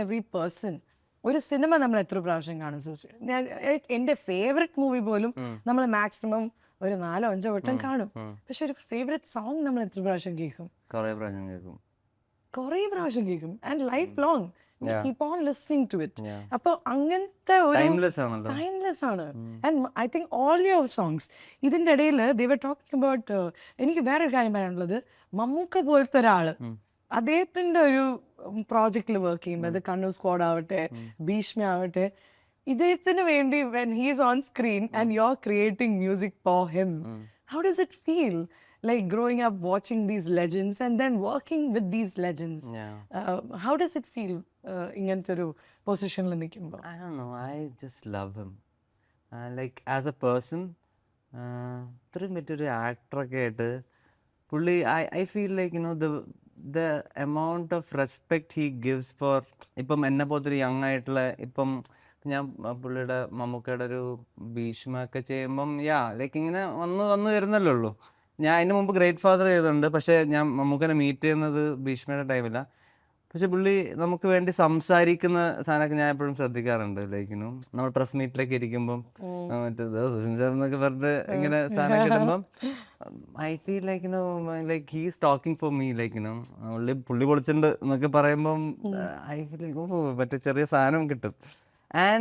Every person ഒരു cinema നമ്മൾ എത്ര പ്രാവശ്യം കാണും ഞാൻ എൻ്റെ ഫേവററ്റ് മൂവി പോലും നമ്മൾ മാക്സിമം ഒരു 4-5 വട്ടം കാണും. പക്ഷെ ഒരു ഫേവററ്റ് സോങ് നമ്മൾ എത്ര പ്രാവശ്യം കേൾക്കും? കുറേ പ്രാവശ്യം കേൾക്കും. And life long keep on listening to it. അപ്പൊ അങ്ങനത്തെ ഒരു ടൈംലെസ് ആണ്. And I think all your songs ഇതിൻ്റെ ഇടയിൽ ദേ വർ ടോക്കിംഗ് അബൌട്ട്, എനിക്ക് വേറൊരു കാര്യം പറയാനുള്ളത്, മമ്മൂക്ക പോലത്തെ ഒരാള് അദ്ദേഹത്തിന്റെ ഒരു പ്രോജക്റ്റിൽ വർക്ക് ചെയ്യുമ്പോൾ, അത് കണ്ണൂർ സ്ക്വാഡ് ആവട്ടെ, ഭീഷ്മ ആവട്ടെ, ഇദ്ദേഹത്തിന് വേണ്ടി when he is on screen and you're creating music for him, how does it feel like growing up watching these legends and then working with these legends? How does it feel ഇങ്ങനത്തെ ഒരു പൊസിഷനിൽ നിൽക്കുമ്പോൾ? I don't know, I just love him. Like as a person, ഇത്രയും പറ്റൊരു ആക്ടറൊക്കെ ആയിട്ട് പുള്ളി, I feel like, you know, the amount of respect he gives for, ഇപ്പം എന്നെ പോലത്തെ ഒരു യങ് ആയിട്ടുള്ള, ഇപ്പം ഞാൻ പുള്ളിയുടെ മമ്മൂക്കയുടെ ഒരു ഭീഷ്മ ഒക്കെ ചെയ്യുമ്പം ലൈക്ക് ഇങ്ങനെ വന്നു വരുന്നല്ലേ ഉള്ളൂ. ഞാൻ അതിന് മുമ്പ് ഗ്രേറ്റ് ഫാദർ ചെയ്തിട്ടുണ്ട്, പക്ഷേ ഞാൻ മമ്മൂക്കനെ മീറ്റ് ചെയ്യുന്നത് ഭീഷ്മയുടെ ടൈമില്ല. പക്ഷെ പുള്ളി നമുക്ക് വേണ്ടി സംസാരിക്കുന്ന സാധനമൊക്കെ ഞാൻ എപ്പോഴും ശ്രദ്ധിക്കാറുണ്ട്. ലൈക്കിനും നമ്മൾ പ്രസ് മീറ്റിലൊക്കെ ഇരിക്കുമ്പം എന്നൊക്കെ പറഞ്ഞിട്ട് ഇങ്ങനെ സാധനം കിട്ടുമ്പം I feel like like he's talking for me. ലൈക്കിനോ പുള്ളി പൊളിച്ചിട്ടുണ്ട് എന്നൊക്കെ പറയുമ്പം ഐ ഫീൽ ലൈക്ക് മറ്റേ ചെറിയ സാധനം കിട്ടും. ആൻഡ്